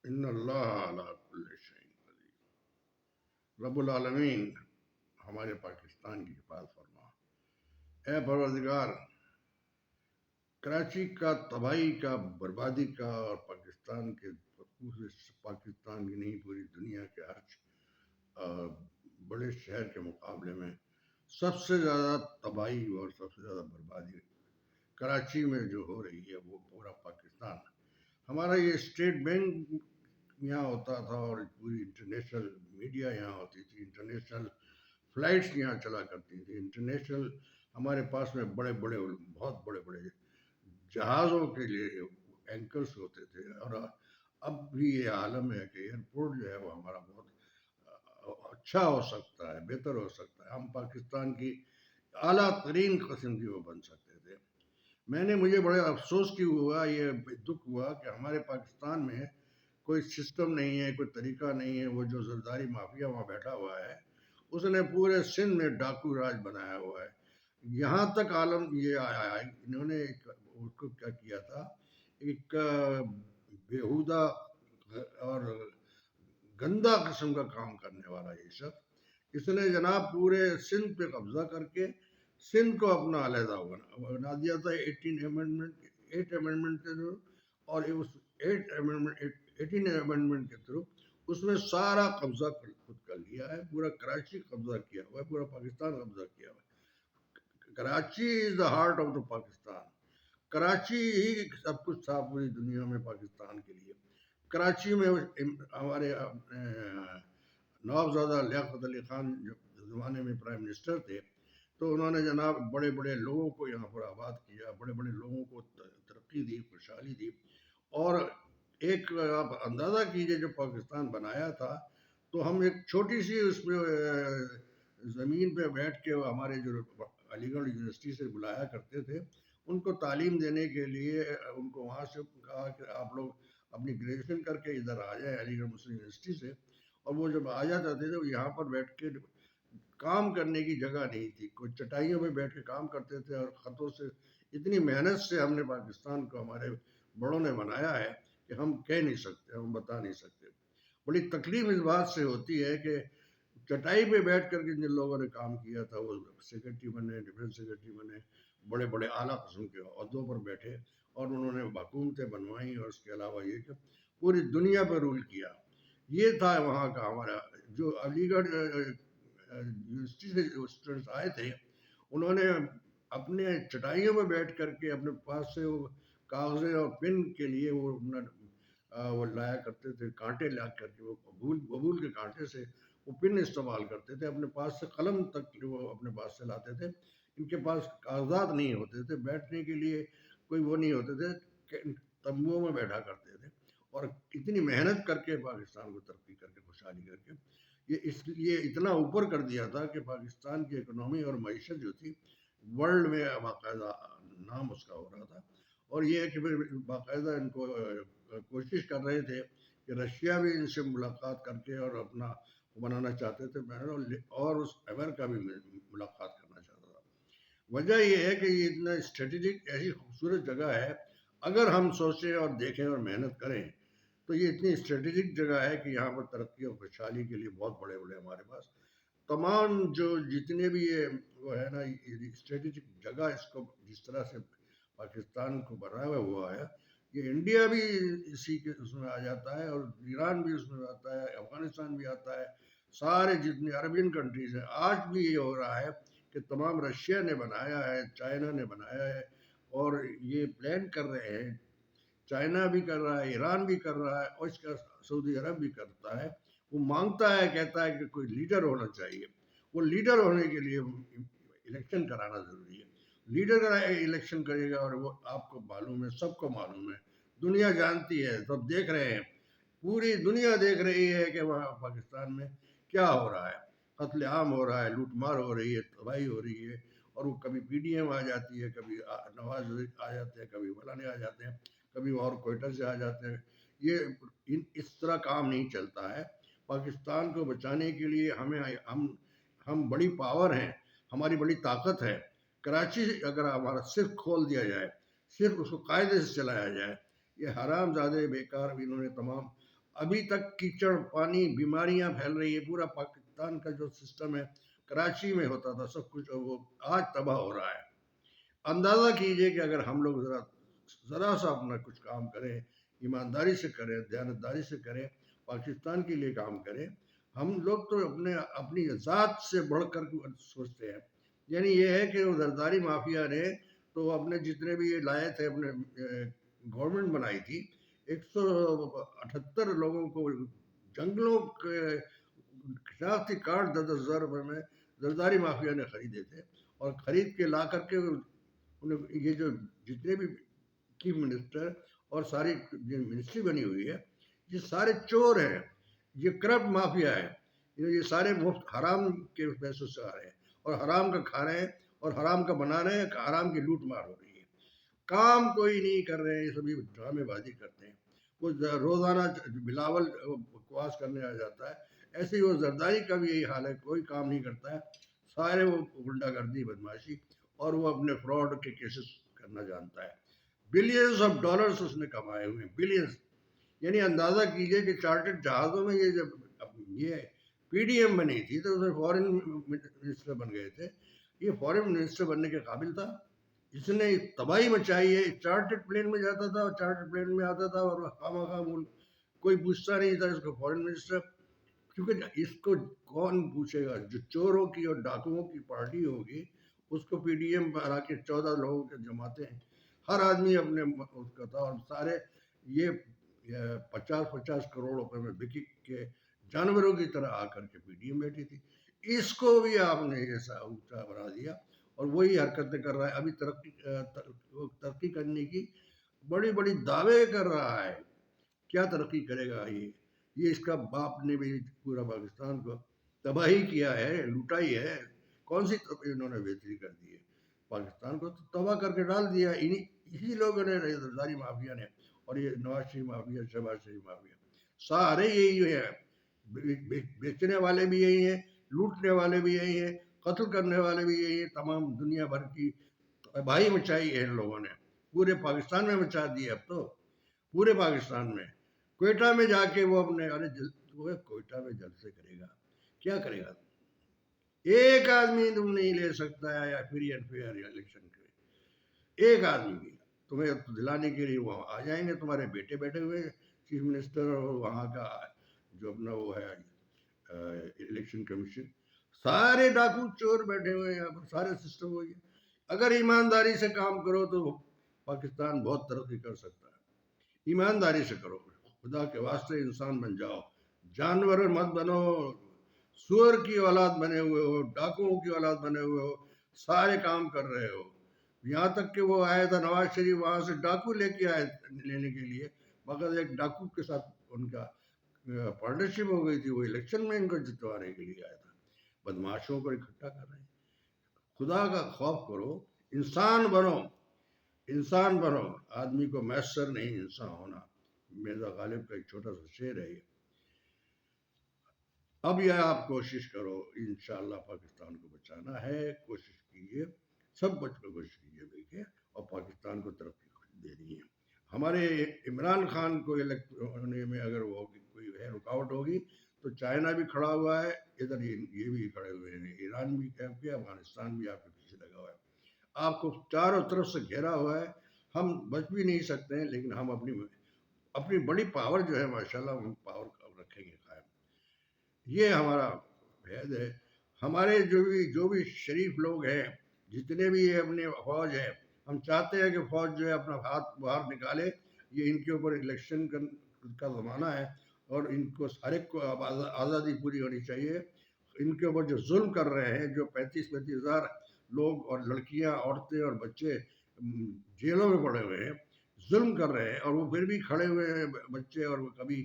ان اللہ علی کل شیء قدیر۔ رب العالمین ہمارے پاکستان کی حفاظت فرما۔ اے پروردگار، کراچی کا تباہی کا، بربادی کا، اور پاکستان کے پاکستان کی نہیں پوری دنیا کے ہر بڑے شہر کے مقابلے میں سب سے زیادہ تباہی اور سب سے زیادہ بربادی کراچی میں جو ہو رہی ہے، وہ پورا پاکستان۔ ہمارا یہ اسٹیٹ بینک یہاں ہوتا تھا اور پوری انٹرنیشنل میڈیا یہاں ہوتی تھی، انٹرنیشنل فلائٹس یہاں چلا کرتی تھی، انٹرنیشنل ہمارے پاس میں بہت بڑے بڑے جہازوں کے لیے اینکرس ہوتے تھے۔ اور اب بھی یہ عالم ہے کہ ایئرپورٹ جو ہے وہ ہمارا بہت اچھا ہو سکتا ہے، بہتر ہو سکتا ہے، ہم پاکستان کی اعلیٰ ترین قسم کی وہ بن سکتے تھے۔ مجھے بڑے افسوس کی ہوا، یہ دکھ ہوا کہ ہمارے پاکستان میں کوئی سسٹم نہیں ہے، کوئی طریقہ نہیں ہے۔ وہ جو زرداری مافیا وہاں بیٹھا ہوا ہے، اس نے پورے سندھ میں ڈاکو راج بنایا ہوا ہے۔ یہاں تک عالم یہ آیا ہے، انہوں نے اس کو کیا کیا تھا، ایک بیہودہ اور گندا قسم کا کام کرنے والا یہ شخص، اس نے جناب پورے سندھ پہ قبضہ کر کے سندھ کو اپنا علیحدہ بنا دیا تھا 8 امینڈمنٹ کے تھرو، اور اس 18 امینڈمنٹ کے تھرو اس میں سارا قبضہ خود کر لیا ہے، پورا کراچی قبضہ کیا ہوا ہے، پورا پاکستان قبضہ کیا ہوا ہے۔ Karachi is the heart of the Pakistan. Karachi ہی سب کچھ تھا پوری دنیا میں پاکستان کے لیے۔ کراچی میں ہمارے نوابزادہ لیاقت علی خان جو زمانے میں پرائم منسٹر تھے، تو انہوں نے جناب بڑے بڑے لوگوں کو یہاں پر آباد کیا، بڑے بڑے لوگوں کو ترقی دی، خوشحالی دی۔ اور ایک آپ اندازہ کیجئے، جو پاکستان بنایا تھا تو ہم ایک چھوٹی سی اس میں زمین پہ بیٹھ کے ہمارے جو علی گڑھ یونیورسٹی سے بلایا کرتے تھے، ان کو تعلیم دینے کے لیے ان کو وہاں سے کہا کہ آپ لوگ اپنی گریجویشن کر کے ادھر آ جائیں علی گڑھ مسلم یونیورسٹی سے۔ اور وہ جب آ جاتے تھے وہ یہاں پر بیٹھ کے کام کرنے کی جگہ نہیں تھی، کوئی چٹائیوں پہ بیٹھ کے کام کرتے تھے، اور خطوں سے اتنی محنت سے ہم نے پاکستان کو ہمارے بڑوں نے بنایا ہے کہ ہم کہہ نہیں سکتے، ہم بتا نہیں سکتے۔ بڑی تکلیف اس بات سے ہوتی ہے کہ چٹائی پہ بیٹھ کر کے جن لوگوں نے کام کیا تھا، وہ سیکرٹری بنے، ڈیفنس سیکرٹری بنے، بڑے بڑے اعلیٰ قسم کے عہدوں پر بیٹھے، اور انہوں نے حکومتیں بنوائیں، اور اس کے علاوہ یہ کہ پوری دنیا پہ رول کیا۔ یہ تھا وہاں کا ہمارا جو علی گڑھ یونیورسٹی سے جو اسٹوڈنٹس آئے تھے، انہوں نے اپنے چٹائیوں میں بیٹھ کر کے اپنے پاس سے وہ کاغذیں اور پن کے لیے وہ لایا کرتے تھے، کانٹے لا کر کے، وہ ببول کے کانٹے سے وہ پن استعمال کرتے تھے، اپنے پاس سے قلم تک وہ اپنے پاس سے لاتے تھے۔ ان کے پاس کاغذات نہیں ہوتے تھے، بیٹھنے کے لیے کوئی وہ نہیں ہوتے تھے، تمبوؤں میں بیٹھا کرتے تھے، اور اتنی محنت کر کے پاکستان کو ترقی کر کے، خوشحالی کر کے، یہ اس لیے اتنا اوپر کر دیا تھا کہ پاکستان کی اکنامی اور معیشت جو تھی ورلڈ میں باقاعدہ نام اس کا ہو رہا تھا۔ اور یہ ہے کہ باقاعدہ ان کو کوشش کر رہے تھے کہ رشیا بھی ان سے ملاقات کر کے اور اپنا بنانا چاہتے تھے، اور اس امریکہ بھی ملاقات کرنا چاہتا تھا۔ وجہ یہ ہے کہ یہ اتنا اسٹریٹجک ایسی خوبصورت جگہ ہے، اگر ہم سوچیں اور دیکھیں اور محنت کریں تو یہ اتنی اسٹریٹجک جگہ ہے کہ یہاں پر ترقی اور خوشحالی کے لیے بہت بڑے بڑے ہمارے پاس تمام جو جتنے بھی یہ وہ ہے نا اسٹریٹجک جگہ، اس کو جس طرح سے پاکستان کو بنایا ہوا ہے، یہ انڈیا بھی اسی کے اس میں آ جاتا ہے، اور ایران بھی اس میں آتا ہے، افغانستان بھی آتا ہے، سارے جتنے عربین کنٹریز ہیں۔ آج بھی یہ ہو رہا ہے کہ تمام رشیا نے بنایا ہے، چائنا نے بنایا ہے، اور یہ پلان کر رہے ہیں، چائنا بھی کر رہا ہے، ایران بھی کر رہا ہے، اور اس کا سعودی عرب بھی کرتا ہے۔ وہ مانگتا ہے، کہتا ہے کہ کوئی لیڈر ہونا چاہیے۔ وہ لیڈر ہونے کے لیے الیکشن کرانا ضروری ہے۔ لیڈر الیکشن کرے گا، اور وہ آپ کو معلوم ہے، سب کو معلوم ہے، دنیا جانتی ہے، سب دیکھ رہے ہیں، پوری دنیا دیکھ رہی ہے کہ وہاں پاکستان میں کیا ہو رہا ہے، قتل عام ہو رہا ہے، لوٹ مار ہو رہی ہے، تباہی ہو رہی ہے، اور وہ کبھی پی ڈی ایم آ جاتی ہے، کبھی نواز آ جاتے ہیں، کبھی مولانا آ جاتے ہیں، کبھی اور کوئٹہ سے آ جاتے ہیں۔ یہ اس طرح کام نہیں چلتا ہے۔ پاکستان کو بچانے کے لیے ہم بڑی پاور ہیں، ہماری بڑی طاقت ہے۔ کراچی اگر ہمارا صرف کھول دیا جائے، صرف اس کو قاعدے سے چلایا جائے، یہ حرام زادے بیکار انہوں نے تمام ابھی تک کیچڑ پانی بیماریاں پھیل رہی ہے. پورا پاکستان کا جو سسٹم ہے کراچی میں ہوتا تھا سب کچھ وہ آج تباہ ہو رہا ہے. اندازہ کیجئے کہ اگر ہم لوگ ذرا سا اپنا کچھ کام کریں، ایمانداری سے کریں، دیانتداری سے کریں، پاکستان کے لیے کام کریں. ہم لوگ تو اپنی ذات سے بڑھ کر سوچتے ہیں. یعنی یہ ہے کہ وہ زرداری مافیا نے تو اپنے جتنے بھی یہ لائے تھے، اپنے گورنمنٹ بنائی تھی، 178 لوگوں کو جنگلوں کے شناختی کارڈ 10,000 روپے میں زرداری مافیا نے خریدے تھے، اور خرید کے لا کر کے یہ جو جتنے بھی چیف منسٹر اور ساری منسٹری بنی ہوئی ہے، یہ سارے چور ہیں، یہ کرپٹ مافیا ہے. یہ سارے مفت حرام کے پیسوں سے آ رہے ہیں اور حرام کا کھا رہے ہیں اور حرام کا بنا رہے ہیں. حرام کی لوٹ مار ہو رہی ہے. کام کوئی نہیں کر رہے ہیں، سبھی ڈرامے بازی کرتے ہیں. وہ روزانہ بلاول بکواس کرنے آ جاتا ہے. ایسے ہی وہ زرداری کا بھی یہی حال ہے، کوئی کام نہیں کرتا ہے. سارے وہ غنڈہ گردی بدماشی اور وہ اپنے فراڈ کے کیسز کرنا جانتا ہے. بلینز آف ڈالرز اس نے کمائے ہوئے ہیں، بلینز. یعنی اندازہ کیجئے کہ چارٹرڈ جہازوں میں یہ جب یہ پی ڈی ایم بنی تھی تو اس میں فورن منسٹر بن گئے تھے. یہ فورن منسٹر بننے کے قابل تھا؟ اس نے تباہی مچائی ہے. چارٹرڈ پلین میں جاتا تھا اور چارٹرڈ پلین میں آتا تھا اور خواہ کوئی پوچھتا نہیں تھا اس کو فورن منسٹر. کیونکہ اس کو کون پوچھے گا؟ جو چوروں کی اور ڈاکوؤں کی پارٹی ہوگی اس کو پی ڈی ایم بنا کے 14 لوگوں کے جماتے ہیں. ہر آدمی اپنے اس کا تھا، اور سارے یہ 50-50 کروڑ روپے میں بکی کے جانوروں کی طرح آ کر کے پی ڈی ایم بیٹھی تھی. اس کو بھی آپ نے ایسا اونچا بنا دیا اور وہی حرکتیں کر رہا ہے. ابھی ترقی کرنے کی بڑی بڑی دعوے کر رہا ہے. کیا ترقی کرے گا؟ یہ اس کا باپ نے بھی پورا پاکستان کو تباہی کیا ہے، لوٹائی ہے. کون سی انہوں نے بہتری کر دی ہے؟ پاکستان کو تو تباہ کر کے ڈال دیا اسی لوگوں نے، زرداری مافیا نے. اور یہ نواز شریف مافیا، شہباز شریف مافیا، سارے یہی ہیں. بیچنے والے بھی یہی ہیں، لوٹنے والے بھی یہی ہیں، قتل کرنے والے بھی یہی ہیں. تمام دنیا بھر کی تباہی مچائی ہے ان لوگوں نے. پورے پاکستان میں مچا دی ہے. اب تو پورے پاکستان میں کوئٹہ میں جا کے وہ اپنے کوئٹہ میں جلسے کرے گا. کیا کرے گا؟ ایک آدمی تم نہیں لے سکتا ہے یا فری اینڈ فیئر الیکشن کے. ایک آدمی بھی تمہیں دلانے کے لیے وہ آ جائیں گے. تمہارے بیٹے بیٹھے ہوئے چیف منسٹر اور وہاں کا جو اپنا وہ ہے الیکشن کمیشن، سارے ڈاکو چور بیٹھے ہوئے ہیں یہاں پر. سارے سسٹم ہوئی ہے. اگر ایمانداری سے کام کرو تو پاکستان بہت ترقی کر سکتا ہے. ایمانداری سے کرو، خدا کے واسطے انسان بن جاؤ. جانور مت بنو. سور کی اولاد بنے ہوئے ہو، ڈاکوؤں کی اولاد بنے ہوئے ہو، سارے کام کر رہے ہو. یہاں تک کہ وہ آیا تھا نواز شریف، وہاں سے ڈاکو لے کے آئے لینے کے لیے، مگر ایک ڈاکو کے ساتھ ان کا پارٹنرشپ ہو گئی تھی. وہ الیکشن میں ان کو جتوانے کے لیے آیا تھا. بدماشوں کو اکٹھا کر رہے ہیں. خدا کا خوف کرو، انسان بنو. انسان بنو. آدمی کو میسر نہیں انسان ہونا. مرزا غالب کا ایک چھوٹا سا شعر ہے یہ. اب یہ آپ کوشش کرو، انشاءاللہ پاکستان کو بچانا ہے. کوشش کیجئے، سب بچ کر کوشش کیجئے دیکھیں، اور پاکستان کو ترقی دینی ہے. ہمارے عمران خان کو الیکٹ ہونے میں اگر وہ کوئی ہے رکاوٹ ہوگی تو چائنا بھی کھڑا ہوا ہے، ادھر یہ بھی کھڑے ہوئے ہیں، ایران بھی کیمپ کیا، افغانستان بھی آپ کے پیچھے لگا ہوا ہے. آپ کو چاروں طرف سے گھیرا ہوا ہے. ہم بچ بھی نہیں سکتے ہیں، لیکن ہم اپنی بڑی پاور جو ہے ماشاءاللہ ہم پاور رکھیں گے قائم. یہ ہمارا فیض ہے. ہمارے جو بھی شریف لوگ ہیں، جتنے بھی اپنے فوج ہے، ہم چاہتے ہیں کہ فوج جو ہے اپنا ہاتھ باہر نکالے. یہ ان کے اوپر الیکشن کا زمانہ ہے اور ان کو ہر ایک کو آزادی پوری ہونی چاہیے. ان کے اوپر جو ظلم کر رہے ہیں، جو 35-35 ہزار لوگ اور لڑکیاں، عورتیں اور بچے جیلوں میں پڑے ہوئے ہیں، ظلم کر رہے ہیں، اور وہ پھر بھی کھڑے ہوئے ہیں بچے، اور وہ کبھی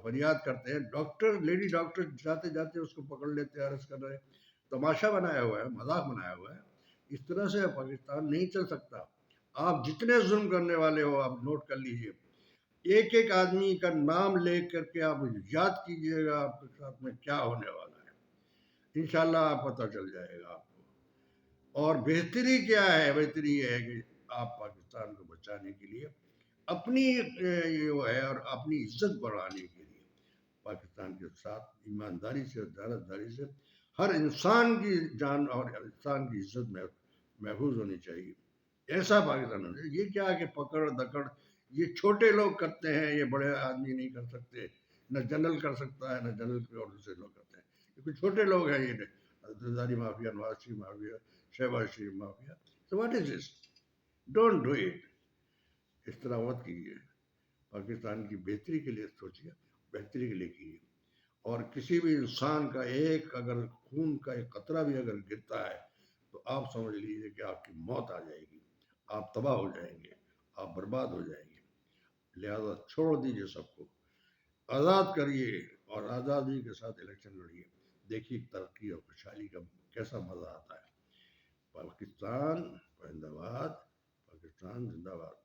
فریاد کرتے ہیں. ڈاکٹر، لیڈی ڈاکٹر جاتے جاتے اس کو پکڑ لیتے ہیں، ارسٹ کر رہے ہیں. تماشا بنایا ہوا ہے، مذاق بنایا ہوا ہے. اس طرح سے پاکستان نہیں چل سکتا. آپ جتنے ظلم کرنے والے ہو آپ نوٹ کر لیجئے. ایک ایک آدمی کا نام لے کر کے آپ یاد کیجئے گا آپ کے ساتھ میں کیا ہونے والا ہے. انشاءاللہ آپ پتہ چل جائے گا آپ کو. اور بہتری کیا ہے؟ بہتری یہ ہے کہ آپ پاکستان کو بچانے کے لیے اپنی یہ ہے اور اپنی عزت بڑھانے کے لیے پاکستان کے ساتھ ایمانداری سے اور دیانتداری سے ہر انسان کی جان اور انسان کی عزت میں محفوظ ہونی چاہیے. ایسا پاکستان ہونا چاہیے. یہ کیا کہ پکڑ دکڑ یہ چھوٹے لوگ کرتے ہیں، یہ بڑے آدمی نہیں کر سکتے. نہ جنرل کر سکتا ہے، نہ جنرل کے اور دوسرے لوگ کرتے ہیں. یہ کچھ چھوٹے لوگ ہیں، یہ Zardari mafia, Nawaz Sharif mafia, Shehbaz Sharif mafia. So what is this? Don't do it. اس طرح مت کیجیے. پاکستان کی بہتری کے لیے سوچیے، بہتری کے لیے کیجیے. اور کسی بھی انسان کا ایک اگر خون کا ایک قطرہ بھی اگر گرتا ہے تو آپ سمجھ لیجیے کہ آپ کی موت آ جائے گی، آپ تباہ ہو جائیں گے، آپ برباد ہو جائیں گے. لہذا چھوڑ دیجیے سب کو، آزاد کریے اور آزادی کے ساتھ الیکشن لڑیے. دیکھیے ترقی اور خوشحالی کا کیسا مزہ آتا ہے. پاکستان زندہ باد، پاکستان زندہ باد.